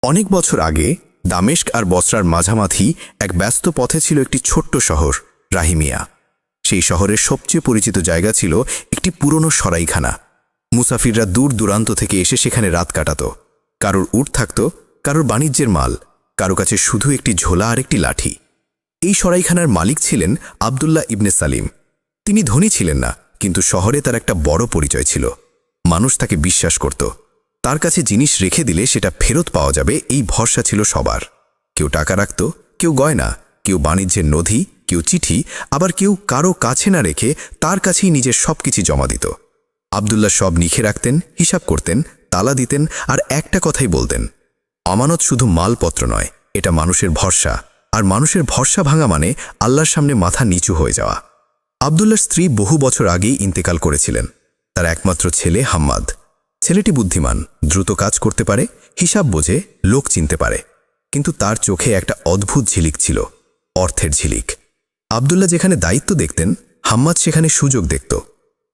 অনেক বছর আগে দামেস্ক আর বসরার মাঝামাঝি এক ব্যস্ত পথে ছিল একটি ছোট্ট শহর রাহিমিয়া। সেই শহরের সবচেয়ে পরিচিত জায়গা ছিল একটি পুরনো সরাইখানা। মুসাফিররা দূর দূরান্ত থেকে এসে সেখানে রাত কাটাত। কারোর উট থাকত, কারোর বাণিজ্যের মাল, কারো কাছে শুধু একটি ঝোলা আর একটি লাঠি। এই সরাইখানার মালিক ছিলেন আবদুল্লাহ ইবনে সালিম। তিনি ধনী ছিলেন না, কিন্তু শহরে তার একটা বড় পরিচয় ছিল। মানুষ তাকে বিশ্বাস করত। তার কাছে জিনিস রেখে দিলে সেটা ফেরত পাওয়া যাবে, এই ভরসা ছিল সবার। কেউ টাকা রাখত, কেউ গয়না, কেউ বাণিজ্যের নথি, কেউ চিঠি, আবার কেউ কারো কাছে না রেখে তার কাছেই নিজের সবকিছু জমা দিত। আবদুল্লাহ সব লিখে রাখতেন, হিসাব করতেন, তালা দিতেন, আর একটা কথাই বলতেন, আমানত শুধু মালপত্র নয়, এটা মানুষের ভরসা। আর মানুষের ভরসা ভাঙা মানে আল্লাহর সামনে মাথা নিচু হয়ে যাওয়া। আবদুল্লাহর স্ত্রী বহু বছর আগেই ইন্তেকাল করেছিলেন। তার একমাত্র ছেলে হাম্মাদ। ছেলেটি বুদ্ধিমান, দ্রুত কাজ করতে পারে, হিসাব বোঝে, লোক চিনতে পারে। কিন্তু তার চোখে একটা অদ্ভুত ঝিলিক ছিল, অর্থের ঝিলিক। আবদুল্লাহ যেখানে দায়িত্ব দেখতেন, হাম্মাদ সেখানে সুযোগ দেখত।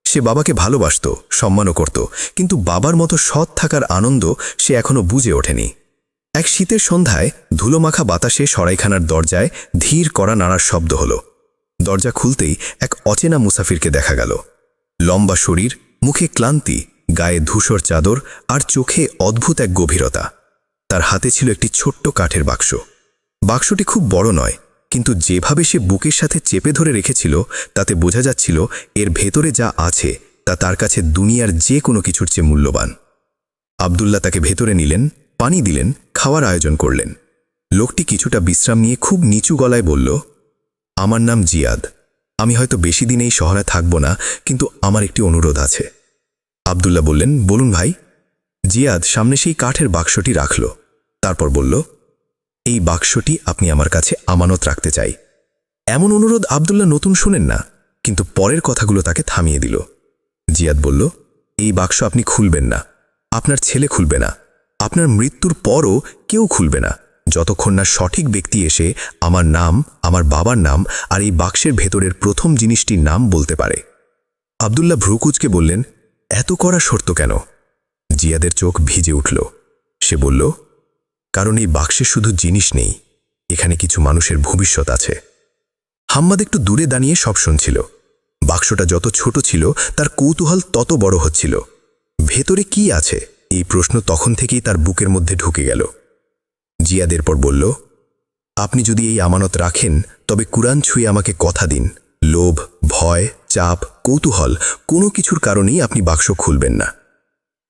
সে বাবাকে ভালোবাসত, সম্মানও করত, কিন্তু বাবার মতো সৎ থাকার আনন্দ সে এখনো বুঝে ওঠেনি। এক শীতের সন্ধ্যায় ধুলোমাখা বাতাসে সরাইখানার দরজায় ধীর করা নাড়ার শব্দ হল। দরজা খুলতেই এক অচেনা মুসাফিরকে দেখা গেল। লম্বা শরীর, মুখে ক্লান্তি, গায়ে ধূসর চাদর, আর চোখে অদ্ভুত এক গভীরতা। তার হাতে ছিল একটি ছোট্ট কাঠের বাক্স। বাক্সটি খুব বড় নয়, কিন্তু যেভাবে সে বুকের সাথে চেপে ধরে রেখেছিল তাতে বোঝা যাচ্ছিল এর ভেতরে যা আছে তা তার কাছে দুনিয়ার যে কোনো কিছুর চেয়ে মূল্যবান। আবদুল্লাহ তাকে ভেতরে নিলেন, পানি দিলেন, খাওয়ার আয়োজন করলেন। লোকটি কিছুটা বিশ্রাম নিয়ে খুব নিচু গলায় বলল, আমার নাম জিয়াদ। আমি হয়তো বেশি দিন এই শহরে থাকব না, কিন্তু আমার একটি অনুরোধ আছে। আবদুল্লাহ বললেন, বলুন ভাই। জিয়াদ সামনে সেই কাঠের বাক্সটি রাখল, তারপর বলল, এই বাক্সটি আপনি আমার কাছে আমানত রাখতে চাই। এমন অনুরোধ আবদুল্লাহ নতুন শুনেন না, কিন্তু পরের কথাগুলো তাকে থামিয়ে দিল। জিয়াদ বলল, এই বাক্স আপনি খুলবেন না, আপনার ছেলে খুলবে না, আপনার মৃত্যুর পরও কেউ খুলবে না, যতক্ষণ না সঠিক ব্যক্তি এসে আমার নাম, আমার বাবার নাম আর এই বাক্সের ভেতরের প্রথম জিনিসটির নাম বলতে পারে। আবদুল্লাহ ভ্রুকুচকে বললেন, এত কড়া শর্ত কেন? জিয়াদের চোখ ভিজে উঠল। সে বলল, কারণ এই বাক্সে শুধু জিনিস নেই, এখানে কিছু মানুষের ভবিষ্যৎ আছে। হাম্মাদ একটু দূরে দাঁড়িয়ে সব শুনছিল। বাক্সটা যত ছোট ছিল তার কৌতূহল তত বড় হচ্ছিল। ভেতরে কি আছে এই প্রশ্ন তখন থেকেই তার বুকের মধ্যে ঢুকে গেল। জিয়াদ এরপর বলল, আপনি যদি এই আমানত রাখেন তবে কুরআন ছুঁয়ে আমাকে কথা দিন, লোভ, ভয়, চাপ, কৌতূহল কোনো কিছুর কারণেই আপনি বাক্স খুলবেন না।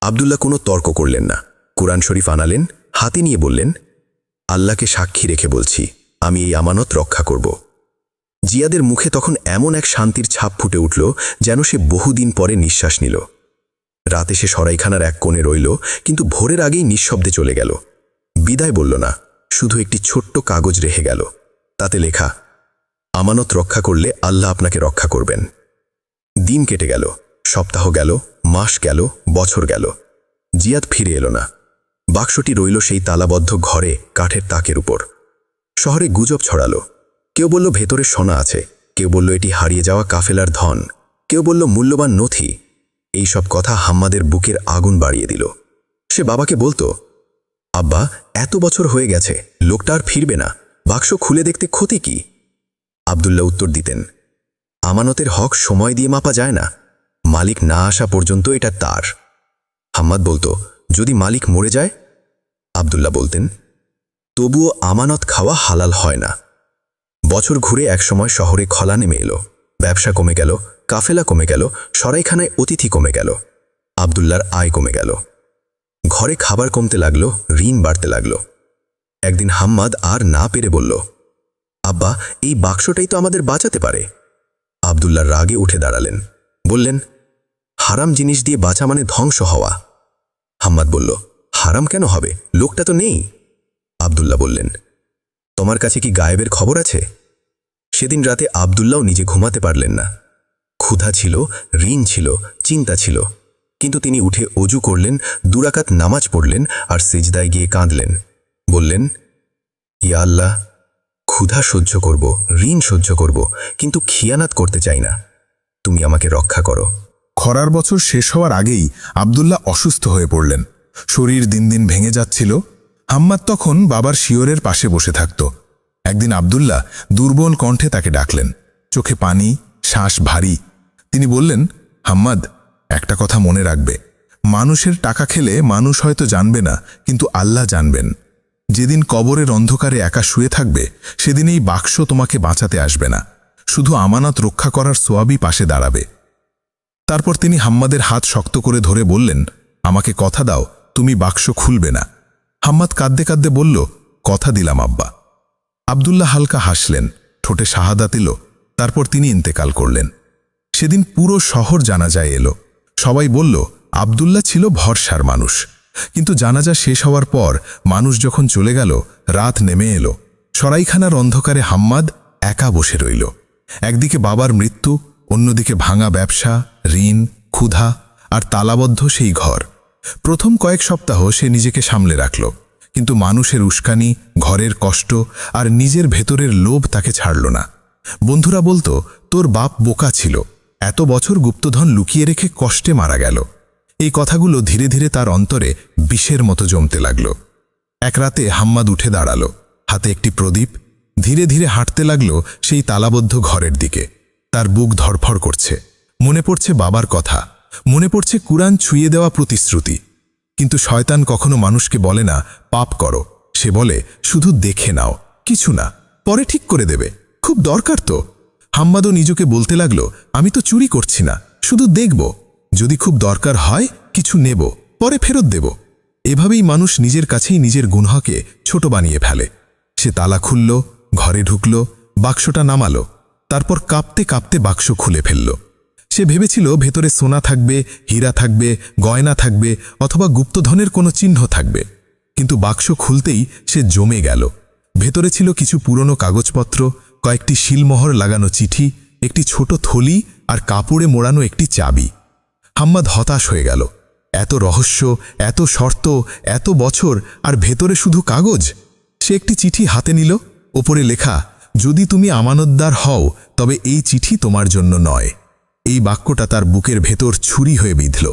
আবদুল্লাহ কোনো তর্ক করলেন না। কুরআন শরীফ আনালেন, হাতে নিয়ে বললেন, আল্লাহকে সাক্ষী রেখে বলছি, আমি এই আমানত রক্ষা করব। জিয়াদের মুখে তখন এমন এক শান্তির ছাপ ফুটে উঠল যেন সে বহুদিন পরে নিঃশ্বাস নিল। রাতে সে সরাইখানার এক কোণে রইল, কিন্তু ভোরের আগেই নিঃশব্দে চলে গেল। বিদায় বলল না, শুধু একটি ছোট্ট কাগজ রেখে গেল। তাতে লেখা, আমানত রক্ষা করলে আল্লাহ আপনাকে রক্ষা করবেন। দিন কেটে গেল, সপ্তাহ গেল, মাস গেল, বছর গেল। জিয়াদ ফিরে এলো না। বাক্সটি রইল সেই তালাবদ্ধ ঘরে কাঠের তাকের উপর। শহরে গুজব ছড়ালো। কেউ বলল ভেতরে সোনা আছে, কেউ বলল এটি হারিয়ে যাওয়া কাফেলার ধন, কেউ বলল মূল্যবান নথি। এই সব কথা হাম্মাদের বুকের আগুন বাড়িয়ে দিল। সে বাবাকে বলতো, আব্বা, এত বছর হয়ে গেছে, লোকটা আর ফিরবে না, বাক্স খুলে দেখতে ক্ষতি কি? আবদুল্লাহ উত্তর দিতেন, আমানতের হক সময় দিয়ে মাপা যায় না, মালিক না আসা পর্যন্ত এটা তার। হাম্মাদ বলতো, যদি মালিক মরে যায়? আবদুল্লাহ বলতেন, তবুও আমানত খাওয়া হালাল হয় না। বছর ঘুরে একসময় শহরে খলা নেমে এলো। ব্যবসা কমে গেল, কাফেলা কমে গেল, সরাইখানায় অতিথি কমে গেল। আবদুল্লাহর আয় কমে গেল। ঘরে খাবার কমতে লাগলো, ঋণ বাড়তে লাগলো। একদিন হাম্মাদ আর না পেরে বলল, আব্বা, এই বাক্সটাই তো আমাদের বাঁচাতে পারে। আবদুল্লাহ রাগে উঠে দাঁড়ালেন, বললেন, হারাম জিনিস দিয়ে বাঁচা মানে ধ্বংস হওয়া। হাম্মাদ বলল, হারাম কেন হবে, লোকটা তো নেই। আবদুল্লাহ বললেন, তোমার কাছে কি গায়েবের খবর আছে? সেদিন রাতে আবদুল্লাহও নিজে ঘুমাতে পারলেন না। ক্ষুধা ছিল, ঋণ ছিল, চিন্তা ছিল, কিন্তু তিনি উঠে অজু করলেন, 2 রাকাত নামাজ পড়লেন আর সিজদায় গিয়ে কাঁদলেন। বললেন, ইয়া আল্লাহ, ক্ষুধা সহ্য করব, ঋণ সহ্য করব, কিন্তু খিয়ানাত করতে চাই না, তুমি আমাকে রক্ষা করো। খরার বছর শেষ হওয়ার আগেই আবদুল্লাহ অসুস্থ হয়ে পড়লেন। শরীর দিন দিন ভেঙে যাচ্ছিল। হাম্মাদ তখন বাবার শিয়রের পাশে বসে থাকত। একদিন আব্দুল্লাহ দুর্বল কণ্ঠে তাকে ডাকলেন, চোখে পানি, শ্বাস ভারী। তিনি বললেন, হাম্মাদ, একটা কথা মনে রাখবে, মানুষের টাকা খেলে মানুষ হয়তো জানবে না, কিন্তু আল্লাহ জানবেন। যেদিন কবরের অন্ধকারে একা শুয়ে থাকবে, সেদিন এই বাক্স তোমাকে বাঁচাতে আসবে না, শুধু আমানত রক্ষা করার সোয়াবই পাশে দাঁড়াবে। তারপর তিনি হাম্মাদের হাত শক্ত করে ধরে বললেন, আমাকে কথা দাও, তুমি বাক্স খুলবে না। হাম্মাদ কাঁদতে কাঁদতে বলল, কথা দিলাম আব্বা। আব্দুল্লাহ হালকা হাসলেন, ঠোঁটে শাহাদাত এলো। তারপর তিনি ইন্তেকাল করলেন। সেদিন পুরো শহর জানাজায় এলো। সবাই বলল, আব্দুল্লাহ ছিল ভরসার মানুষ। কিন্তু জানাজা শেষ হওয়ার পর মানুষ যখন চলে গেল, রাত নেমে এলো। সরাইখানার অন্ধকারে হাম্মাদ একা বসে রইল। একদিকে বাবার মৃত্যু, অন্যদিকে ভাঙা ব্যবসা, ঋণ, ক্ষুধা আর তালাবদ্ধ সেই ঘর। প্রথম কয়েক সপ্তাহ সে নিজেকে সামলে রাখল, কিন্তু মানুষের উস্কানি, ঘরের কষ্ট আর নিজের ভেতরের লোভ তাকে ছাড়ল না। বন্ধুরা বলতো, তোর বাপ বোকা ছিল, এত বছর গুপ্তধন লুকিয়ে রেখে কষ্টে মারা গেল। এই কথাগুলো ধীরে ধীরে তার অন্তরে বিষের মতো জমতে লাগল। এক রাতে হাম্মাদ উঠে দাঁড়ালো, হাতে একটি প্রদীপ। ধীরে ধীরে হাঁটতে লাগল সেই তালাবদ্ধ ঘরের দিকে। তার বুক ধড়ফড় করছে। মনে পড়ছে বাবার কথা, মনে পড়ছে কুরআন ছুঁয়ে দেওয়া প্রতিশ্রুতি। কিন্তু শয়তান কখনো মানুষকে বলে না পাপ করো, সে বলে শুধু দেখে নাও, কিছু না, পরে ঠিক করে দেবে, খুব দরকার তো। হাম্মাদও নিজেকে বলতে লাগলো, আমি তো চুরি করছি না, শুধু দেখব, যদি খুব দরকার হয় কিছু নেব, পরে ফেরত দেব। এভাবেই মানুষ নিজের কাছেই নিজের গুনহকে ছোট বানিয়ে ফেলে। সে তালা খুলল, ঘরে ঢুকল, বাক্সটা নামালো। তারপর কাঁপতে কাঁপতে বাক্স খুলে ফেলল। সে ভেবেছিল ভেতরে সোনা থাকবে, হীরা থাকবে, গয়না থাকবে, অথবা গুপ্তধনের কোনো চিহ্ন থাকবে। কিন্তু বাক্স খুলতেই সে জমে গেল। ভেতরে ছিল কিছু পুরনো কাগজপত্র, কয়েকটি শিলমোহর লাগানো চিঠি, একটি ছোট থলি আর কাপড়ে মোড়ানো একটি চাবি। হাম্মাদ হতাশ হয়ে গেল। এত রহস্য, এত শর্ত, এত বছর, আর ভেতরে শুধু কাগজ। সে একটি চিঠি হাতে নিল। ওপরে লেখা, যদি তুমি আমানতদার হও তবে এই চিঠি তোমার জন্য নয়। এই বাক্যটা তার বুকের ভেতর ছুরি হয়ে বিঁধল।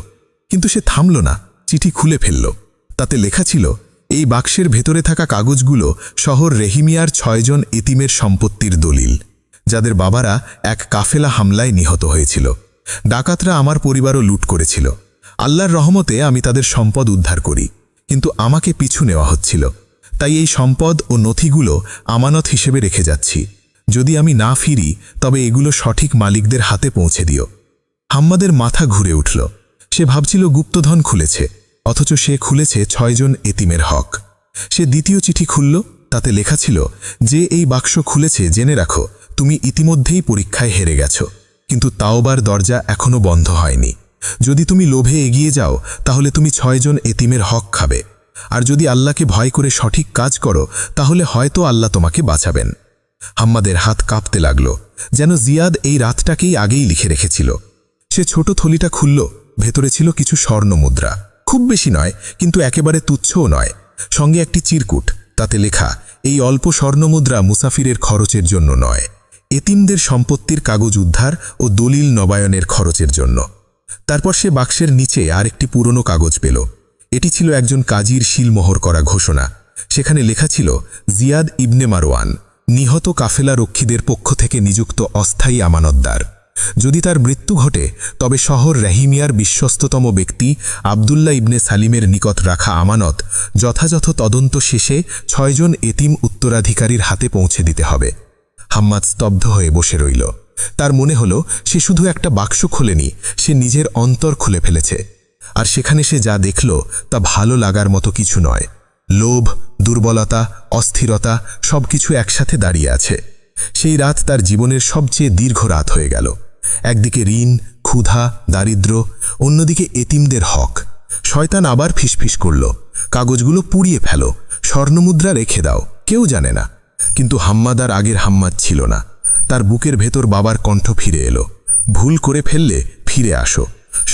কিন্তু সে থামল না, চিঠি খুলে ফেলল। তাতে লেখা ছিল, এই বাক্সের ভেতরে থাকা কাগজগুলো শহর রেহিমিয়ার 6 জন এতিমের সম্পত্তির দলিল, যাদের বাবারা এক কাফেলা হামলায় নিহত হয়েছিল। ডাকাতরা আমার পরিবারও লুট করেছিল। আল্লাহর রহমতে আমি তাদের সম্পদ উদ্ধার করি, কিন্তু আমাকে পিছু নেওয়া হচ্ছিল। তাই এই সম্পদ ও নথিগুলো আমানত হিসেবে রেখে যাচ্ছি। যদি আমি না ফিরি তবে এগুলো সঠিক মালিকদের হাতে পৌঁছে দিও। হাম্মাদের মাথা ঘুরে উঠল। সে ভাবছিল গুপ্তধন খুলেছে, অথচ সে খুলেছে 6 জন এতিমের হক। সে দ্বিতীয় চিঠি খুলল। তাতে লেখা ছিল, যে এই বাক্স খুলেছে জেনে রাখো, তুমি ইতিমধ্যেই পরীক্ষায় হেরে গেছ, কিন্তু তাওবার দরজা এখনো বন্ধ হয়নি। যদি তুমি লোভে এগিয়ে যাও তাহলে তুমি 6 জন এতিমের হক খাবে, আর যদি আল্লাহকে ভয় করে সঠিক কাজ করো তাহলে হয়তো আল্লাহ তোমাকে বাঁচাবেন। হাম্মাদের হাত কাঁপতে লাগল, যেন জিয়াদ এই রাতটাকেই আগেই লিখে রেখেছিল। সে ছোট থলিটা খুলল। ভেতরে ছিল কিছু স্বর্ণ মুদ্রা, খুব বেশি নয়, কিন্তু একেবারে তুচ্ছও নয়। সঙ্গে একটি চিরকুট, তাতে লেখা, এই অল্প স্বর্ণমুদ্রা মুসাফিরের খরচের জন্য নয়, এতিমদের সম্পত্তির কাগজ উদ্ধার ও দলিল নবায়নের খরচের জন্য। তারপর সে বাক্সের নিচে আরেকটি পুরনো কাগজ পেল। এটি ছিল একজন কাজীর শিলমোহর করা ঘোষণা। সেখানে লেখা ছিল, জিয়াদ ইবনে মারওয়ান, নিহত কাফেলা রক্ষীদের পক্ষ থেকে নিযুক্ত অস্থায়ী আমানতদার। যদি তার মৃত্যু ঘটে তবে শহর রেহিমিয়ার বিশ্বস্ততম ব্যক্তি আব্দুল্লাহ ইবনে সালিমের নিকট রাখা আমানত যথাযথ তদন্ত শেষে 6 জন এতিম উত্তরাধিকারীর হাতে পৌঁছে দিতে হবে। হাম্মাদ স্তব্ধ হয়ে বসে রইল। তার মনে হলো সে শুধু একটা বাক্স খোলেনি, সে নিজের অন্তর খুলে ফেলেছে। আর সেখানে সে যা দেখল তা ভালো লাগার মতো কিছু নয়। লোভ, দুর্বলতা, অস্থিরতা সবকিছু একসাথে দাঁড়িয়ে আছে। সেই রাত তার জীবনের সবচেয়ে দীর্ঘ রাত হয়ে গেল। একদিকে ঋণ, ক্ষুধা, দারিদ্র্য, অন্যদিকে এতিমদের হক। শয়তান আবার ফিসফিস করল, কাগজগুলো পুড়িয়ে ফেলো, স্বর্ণমুদ্রা রেখে দাও, কেউ জানে না। কিন্তু হাম্মাদ আর আগের হাম্মাদ ছিল না। তার বুকের ভেতর বাবার কণ্ঠ ফিরে এলো, ভুল করে ফেললে ফিরে আসো।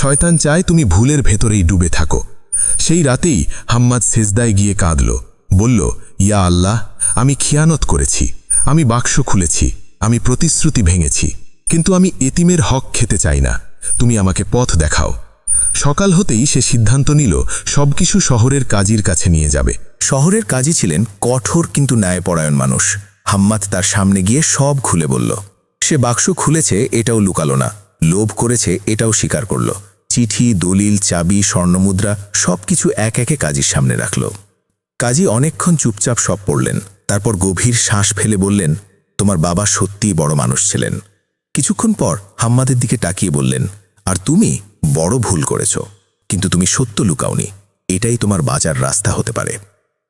শয়তান চায় তুমি ভুলের ভেতরেই ডুবে থাকো। সেই রাতেই হাম্মাদ সেজদায় গিয়ে কাঁদল, বলল, ইয়া আল্লাহ, আমি খিয়ানত করেছি, আমি বাক্স খুলেছি, আমি প্রতিশ্রুতি ভেঙেছি, কিন্তু আমি এতিমের হক খেতে চাই না। তুমি আমাকে পথ দেখাও। সকাল হতেই সে সিদ্ধান্ত নিল সবকিছু শহরের কাজীর কাছে নিয়ে যাবে। শহরের কাজী ছিলেন কঠোর কিন্তু ন্যায়পরায়ণ মানুষ। হাম্মাদ তার সামনে গিয়ে সব খুলে বলল। সে বাক্স খুলেছে এটাও লুকালো না, লোভ করেছে এটাও স্বীকার করল। চিঠি, দলিল, চাবি, স্বর্ণমুদ্রা সবকিছু এক একে কাজীর সামনে রাখল। কাজী অনেকক্ষণ চুপচাপ সব পড়লেন, তারপর গভীর শ্বাস ফেলে বললেন, তোমার বাবা সত্যিই বড় মানুষ ছিলেন। কিছুক্ষণ পর হাম্মাদের দিকে তাকিয়ে বললেন, আর তুমি বড় ভুল করেছ, কিন্তু তুমি সত্য লুকাওনি। এটাই তোমার বাঁচার রাস্তা হতে পারে।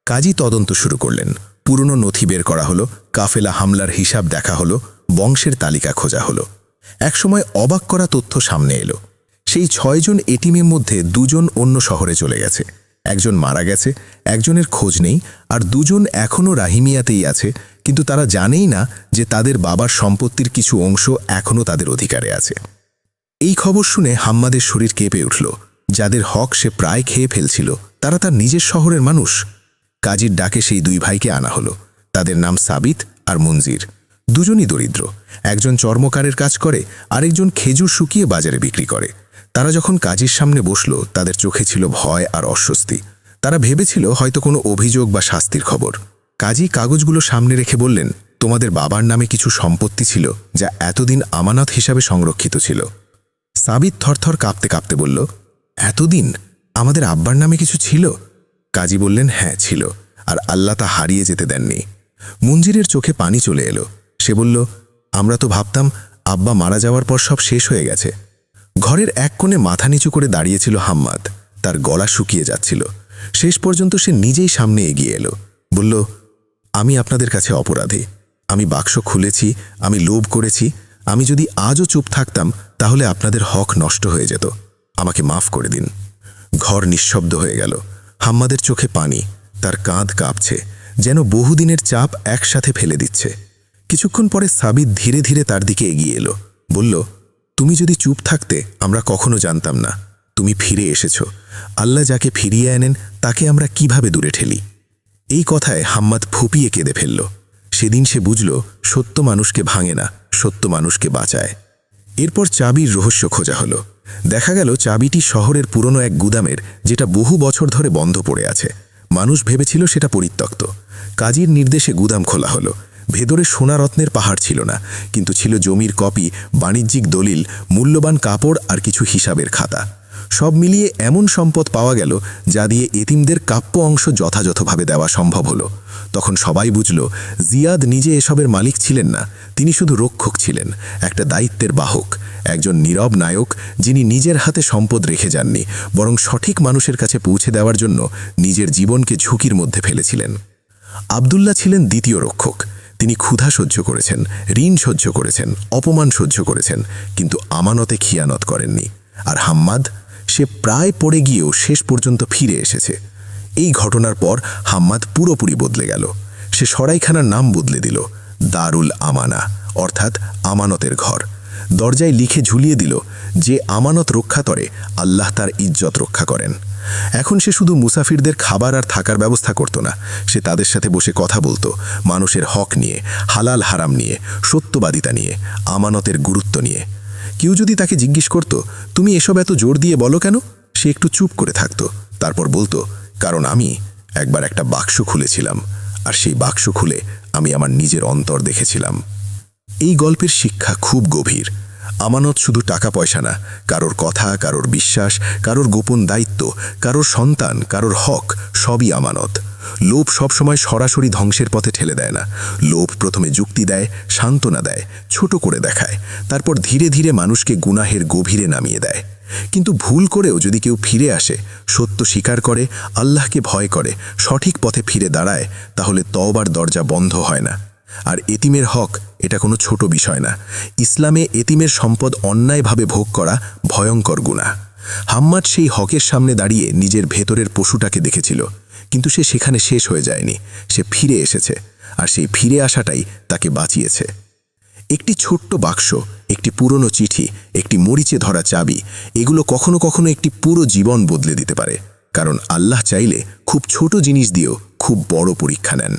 কাজী তদন্ত শুরু করলেন। পুরনো নথি বের করা হলো, কাফেলা হামলার হিসাব দেখা হলো, বংশের তালিকা খোঁজা হলো। একসময় অবাক করা তথ্য সামনে এলো। সেই 6 জন এটিমের মধ্যে 2 জন অন্য শহরে চলে গেছে। একজন মারা গেছে, একজনের খোঁজ নেই, আর 2 জন এখনও রাহিমিয়াতেই আছে, কিন্তু তারা জানেই না যে তাদের বাবার সম্পত্তির কিছু অংশ এখনও তাদের অধিকারে আছে। এই খবর শুনে হাম্মাদের শরীর কেঁপে উঠল। যাদের হক সে প্রায় খেয়ে ফেলছিল, তারা তার নিজের শহরের মানুষ। কাজীর ডাকে সেই 2 ভাইকে আনা হলো। তাদের নাম সাবিত আর মঞ্জির। দুজনই দরিদ্র। একজন চর্মকারের কাজ করে, আরেকজন খেজুর শুকিয়ে বাজারে বিক্রি করে। তারা যখন কাজীর সামনে বসল, তাদের চোখে ছিল ভয় আর অস্বস্তি। তারা ভেবেছিল হয়তো কোনো অভিযোগ বা শাস্তির খবর। কাজী কাগজগুলো সামনে রেখে বললেন, তোমাদের বাবার নামে কিছু সম্পত্তি ছিল যা এতদিন আমানত হিসাবে সংরক্ষিত ছিল। সাবিত থরথর কাঁপতে কাঁপতে বলল, এতদিন আমাদের আব্বার নামে কিছু ছিল? কাজী বললেন, হ্যাঁ ছিল, আর আল্লাহ তা হারিয়ে যেতে দেননি। মঞ্জিরের চোখে পানি চলে এলো। সে বলল, আমরা তো ভাবতাম আব্বা মারা যাওয়ার পর সব শেষ হয়ে গেছে। ঘরের এক কোণে মাথা নিচু করে দাঁড়িয়েছিল হাম্মাদ। তার গলা শুকিয়ে যাচ্ছিল। শেষ পর্যন্ত সে নিজেই সামনে এগিয়ে এলো, বলল, আমি আপনাদের কাছে অপরাধী। আমি বাক্স খুলেছি, আমি লোভ করেছি। আমি যদি আজও চুপ থাকতাম তাহলে আপনাদের হক নষ্ট হয়ে যেত। আমাকে মাফ করে দিন। ঘর নিঃশব্দ হয়ে গেল। হাম্মাদের চোখে পানি, তার কাঁধ কাঁপছে, যেন বহুদিনের চাপ একসাথে ফেলে দিচ্ছে। কিছুক্ষণ পরে সাবিত ধীরে ধীরে তার দিকে এগিয়ে এলো, বলল, তুমি যদি চুপ থাকতে আমরা কখনো জানতাম না। তুমি ফিরে এসেছ। আল্লাহ যাকে ফিরিয়ে আনেন তাকে আমরা কিভাবে দূরে ঠেলি। এই কথায় হাম্মাদ ফুপিয়ে কেঁদে ফেলল। সেদিন সে বুঝল, সত্য মানুষকে ভাঙে না, সত্য মানুষকে বাঁচায়। এরপর চাবির রহস্য খোঁজা হলো। দেখা গেল চাবিটি শহরের পুরনো এক গুদামের, যেটা বহু বছর ধরে বন্ধ পড়ে আছে। মানুষ ভেবেছিল সেটা পরিত্যক্ত। কাজীর নির্দেশে গুদাম খোলা হলো। ভেতরে সোনারত্নের পাহাড় ছিল না, কিন্তু ছিল জমির কপি, বাণিজ্যিক দলিল, মূল্যবান কাপড় আর কিছু হিসাবের খাতা। সব মিলিয়ে এমন সম্পদ পাওয়া গেল যা দিয়ে এতিমদের কাপ্য অংশ যথাযথভাবে দেওয়া সম্ভব হলো। তখন সবাই বুঝল, জিয়াদ নিজে এসবের মালিক ছিলেন না, তিনি শুধু রক্ষক ছিলেন, একটা দায়িত্বের বাহক, একজন নীরব নায়ক যিনি নিজের হাতে সম্পদ রেখে যাননি, বরং সঠিক মানুষের কাছে পৌঁছে দেওয়ার জন্য নিজের জীবনকে ঝুঁকির মধ্যে ফেলেছিলেন। আব্দুল্লাহ ছিলেন দ্বিতীয় রক্ষক। তিনি ক্ষুধা সহ্য করেছেন, ঋণ সহ্য করেছেন, অপমান সহ্য করেছেন, কিন্তু আমানতে খিয়ানত করেননি। আর হাম্মাদ, সে প্রায় পড়ে গিয়েও শেষ পর্যন্ত ফিরে এসেছে। এই ঘটনার পর হাম্মাদ পুরোপুরি বদলে গেল। সে সরাইখানার নাম বদলে দিল, দারুল আমানা, অর্থাৎ আমানতের ঘর। দরজায় লিখে ঝুলিয়ে দিল, যে আমানত রক্ষা করে আল্লাহ তার ইজ্জত রক্ষা করেন। এখন সে শুধু মুসাফিরদের খাবার আর থাকার ব্যবস্থা করত না, সে তাদের সাথে বসে কথা বলতো, মানুষের হক নিয়ে, হালাল হারাম নিয়ে, সত্যবাদিতা নিয়ে, আমানতের গুরুত্ব নিয়ে। কেউ যদি তাকে জিজ্ঞেস করত, তুমি এসব এত জোর দিয়ে বলো কেন, সে একটু চুপ করে থাকতো, তারপর বলতো, কারণ আমি একবার একটা বাক্স খুলেছিলাম, আর সেই বাক্স খুলে আমি আমার নিজের অন্তর দেখেছিলাম। এই গল্পের শিক্ষা খুব গভীর। আমানত শুধু টাকা পয়সা না, কারোর কথা, কারোর বিশ্বাস, কারোর গোপন দায়িত্ব, কারোর সন্তান, কারোর হক, সবই আমানত। লোভ সবসময় সরাসরি ধ্বংসের পথে ঠেলে দেয় না। লোভ প্রথমে যুক্তি দেয়, সান্ত্বনা দেয়, ছোট করে দেখায়, তারপর ধীরে ধীরে মানুষকে গুনাহের গভীরে নামিয়ে দেয়। কিন্তু ভুল করেও যদি কেউ ফিরে আসে, সত্য স্বীকার করে, আল্লাহকে ভয় করে, সঠিক পথে ফিরে দাঁড়ায়, তাহলে তওবার দরজা বন্ধ হয় না। আর এতিমের হক এটা কোনো ছোট বিষয় না। ইসলামে এতিমের সম্পদ অন্যায়ভাবে ভোগ করা ভয়ঙ্কর গুনাহ। হাম্মাদ সেই হকের সামনে দাঁড়িয়ে নিজের ভেতরের পশুটাকে দেখেছিল, কিন্তু সে সেখানে শেষ হয়ে যায়নি। সে ফিরে এসেছে, আর সেই ফিরে আসাটাই তাকে বাঁচিয়েছে। একটি ছোট্ট বাক্স, একটি পুরনো চিঠি, একটি মরিচে ধরা চাবি, এগুলো কখনো কখনো একটি পুরো জীবন বদলে দিতে পারে। কারণ আল্লাহ চাইলে খুব ছোট জিনিস দিয়েও খুব বড় পরীক্ষা নেন।